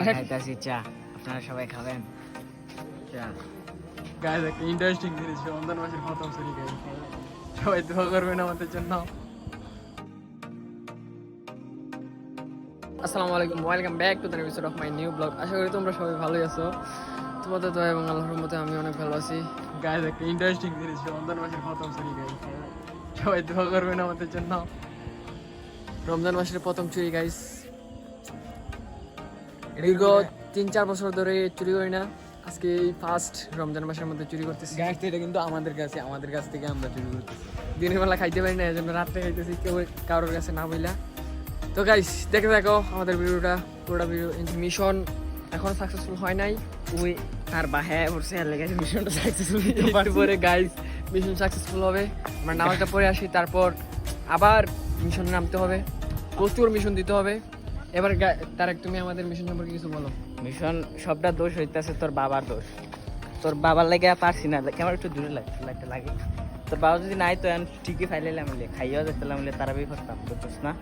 খাইতাছি চা, আপনারা সবাই খাবেন চা। গাইস একটা ইন্টারেস্টিং জিনিস, রমজান মাসের প্রথম ছুরি গাইস, সবাই দোয়া করবেন আমাদের জন্য। আসসালামু আলাইকুম, welcome back to the episode of my new blog. আশা করি তোমরা সবাই ভালোই আছো। তোমাদের দোয়া এবং আল্লাহর রহমতে আমি অনেক ভালো আছি। গাইস একটা ইন্টারেস্টিং জিনিস, রমজান মাসের প্রথম ছুরি গাইস, সবাই দোয়া করবেন আমাদের জন্য। রমজান মাসের প্রথম চুরি গাইস, দীর্ঘ 3-4 বছর ধরে চুরি করি না, আজকে এই ফার্স্ট রমজান মাসের মধ্যে চুরি করতেছি। গাছ এটা কিন্তু আমাদের কাছ থেকে আমরা চুরি করতেছি। দিনের বেলা খাইতে পারি না, এজন্য রাত্রে খাইতেছি, কেউ কারোর কাছে না বইলা। তো গাইস দেখে দেখো আমাদের ভিডিওটা, পুরোটা ভিডিও। মিশন এখন সাকসেসফুল হয় নাই, ওই তার বাহে পড়ছে আর লেগেছে মিশনটা সাকসেসফুল একটু পরে গাইস মিশন সাকসেসফুল হবে। আমরা নামাজটা পড়ে আসি, তারপর আবার মিশনে নামতে হবে, প্রচুর মিশন দিতে হবে। এবার তারেক তুমি আমাদের মিশন সম্পর্কে কিছু বলো। মিশন সবটা দোষ হইতাছে তোর বাবার দোষ। তোর বাবার লেগে পারছি না, কেমন একটু দূরে লাগতে লাগে। তোর বাবা যদি নাই তো আমি ঠিকই ফাইলাইলাম, খাইয়াও যেতাম, তারাবি করতাম, বুঝছিস না?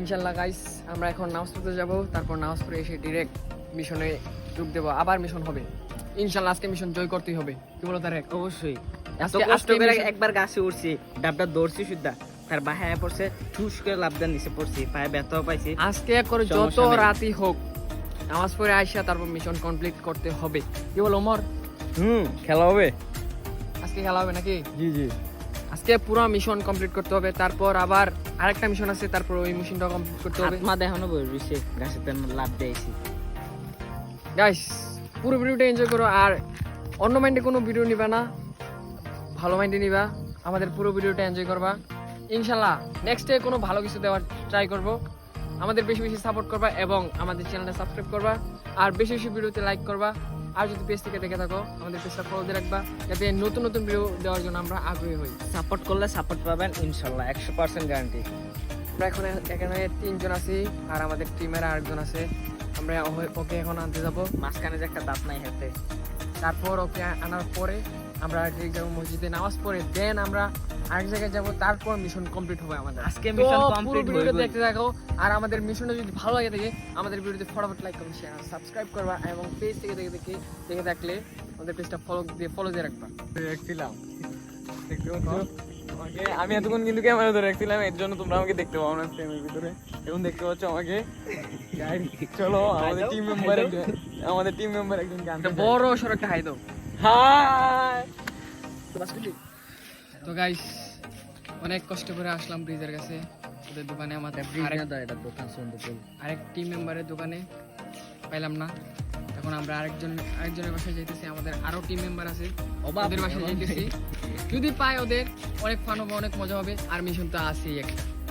ইনশাল্লাহ গাইস আমরা এখন নামাজ পড়তে যাবো, তারপর নামাজ পড়ে এসে ডিরেক্ট মিশনে যোগ দেবো, আবার মিশন হবে ইনশাল্লাহ। আজকে মিশন জয় করতেই হবে, কি বলো তারেক? অবশ্যই। এত আজকে কষ্ট করে mission- একবার গাছে উঠছি, ডাবটা দৌড়ছি সুদ্ধা, তার বাহে পড়ছে, ঠুস করে লাভদার নিচে পড়ছি, পায়ে ব্যথাও পাইছি। আজকে করে যত সমস্যা নেই। রাতই হোক নামাজ পড়ে আইসা তারপর মিশন কমপ্লিট করতে হবে, কি বলো ওমর? খেলা হবে আজকে খেলা হবে নাকি? জি জি, আজকে পুরো মিশন কমপ্লিট করতে হবে, তারপর আবার আরেকটা মিশন আছে, তারপর ওই মিশনটা কমপ্লিট করতে হবে। আত্মা দেখানো বসে গাছের তেন লাভ দিয়েছি। গাইস পুরো ভিডিওটা এনজয় করো, আর অন্য মাইন্ডে কোনো ভিডিও নিবা না, ভালো মাইন্ডে নিবা, আমাদের পুরো ভিডিওটা এনজয় করবা ইনশাল্লাহ। নেক্সটে কোনো ভালো কিছু দেওয়ার ট্রাই করব। আমাদের বেশি বেশি সাপোর্ট করবা এবং আমাদের চ্যানেলটা সাবস্ক্রাইব করবা, আর বেশি বেশি ভিডিওতে লাইক করবা। আর যদি পেজ থেকে দেখে থাকো আমাদের পেজটা ফলো দিয়ে রাখবা, যাতে নতুন নতুন ভিডিও দেওয়ার জন্য আমরা আগ্রহী হই। সাপোর্ট করলে সাপোর্ট পাবেন ইনশাল্লাহ, 100% গ্যারান্টি। আমরা এখন এখানে 3 জন আছি, আর আমাদের টিমের আরেকজন আছে। আমরা ওকে এখন আনতে যাবো, মাঝখানে যে একটা দাঁত নাই হাতে। তারপর ওকে আনার পরে আমরা ডিরেক্ট যাবো মসজিদে নামাজ পড়ে, দেন আমরা আরেক জায়গায় যাবো, তারপর মিশন কমপ্লিট হবে আমাদের। আজকে মিশন তো কমপ্লিট পুরো ভিডিওটা হইবে। দেখতে থাকো, আর আমাদের মিশনটা যদি ভালো লাগে থাকে আমাদের ভিডিওতে ফটাফট লাইক করবে, শেয়ার সাবস্ক্রাইব করবা, এবং পেজ থেকে দেখে থাকলে আমাদের পেজটা ফলো দিয়ে রাখবা। দেখছিলাম, দেখতে পাচ্ছ আমাকে, আমি এতক্ষণ কিন্তু ক্যামেরা ধরে রাখছিলাম, এর জন্য তোমরা আমাকে দেখতে পাও না ফ্রেমের ভিতরে। এখন দেখতে পাচ্ছ আমাকে। চলো আমাদের টিম মেম্বার একজন গান একটা বড় সড়ো একটা হাই দাও। হাই। তো গাইস অনেক কষ্ট করে আসলাম ব্রিজের কাছে, ওদের দোকানে। আমাদের এটা দোকান সুন্দর। আরেক টিম মেম্বারের দোকানে পাইলাম না, এখন আমরা আরেকজনের বাসায় যাইতেছি। আমাদের আরো টিম মেম্বার আছে, ওদের বাসায় যাইতেছি। যদি পাই ওদের অনেক ফান হবে, অনেক মজা হবে। আর মিশন তো আছেই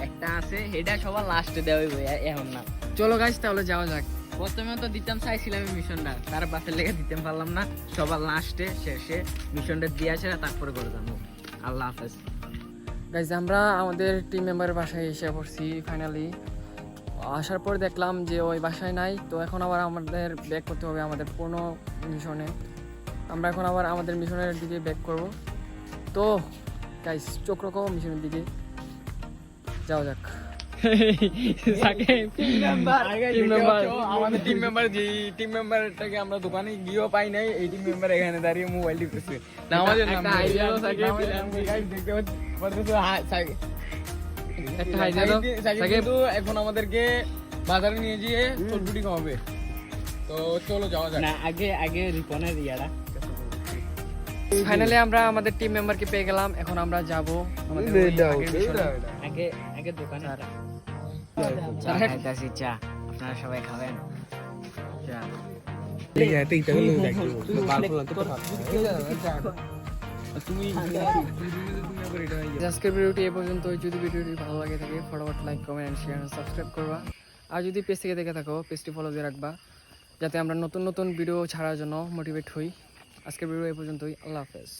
একটা আছে, এটা সবার লাস্টে দেওয়া হইবে, এখন না। চলো গাইস তাহলে যাওয়া যাক। প্রথমে তো দিতাম চাইছিলাম এই মিশনটা, তার বাপের লেগে দিতে পারলাম না। সবার লাস্টে শেষে মিশনটা দিয়ে আসে, তারপরে করে যাবো। আল্লাহ হাফেজ। গাইস আমরা আমাদের টিম মেম্বারের বাসায় এসে পড়ছি ফাইনালি। আসার পর দেখলাম যে ওই বাসায় নাই, তো এখন আবার আমাদের ব্যাক করতে হবে আমাদের পুরনো মিশনে। আমরা এখন আবার আমাদের মিশনের দিকে ব্যাক করব। তো গাইস চোখ রাখো মিশনের দিকে, যাওয়া যাক। আমাদের টিম মেম্বার, যে টিম মেম্বারটাকে আমরা দোকানে গিয়েও পাই নাই, এই টিম মেম্বার এখানে দাঁড়িয়ে মোবাইল টিপতেছে। আমাদের নাম একটা idea দাও, সাকিব। দেখতে পাচ্ছ, একটা হাই দিয়ে দাও, সাকিব। কিন্তু এখন আমাদেরকে বাজারে নিয়ে গিয়ে চটপটি খাওয়াবে। তো চলো যাওয়া যাক। না, আগে রিপনের ইয়ারা। ফাইনালি আমরা আমাদের টিম মেম্বারকে পেয়ে গেলাম, এখন আমরা যাব আমাদের ওই আগের মিশনে। আগে দোকানে চা খাইতাছি চা, আপনারা সবাই খাবেন চা। আজকের ভিডিওটি এ পর্যন্ত। যদি ভিডিওটি ভালো লাগে থাকে ফটাফট লাইক কমেন্ট শেয়ার সাবস্ক্রাইব করবা, আর যদি পেজ থেকে দেখে থাকো পেজটি ফলো দিয়ে রাখবা, যাতে আমরা নতুন নতুন ভিডিও ছাড়ার জন্য মোটিভেট হই। আজকের ভিডিও এ পর্যন্তই, আল্লাহ হাফেজ।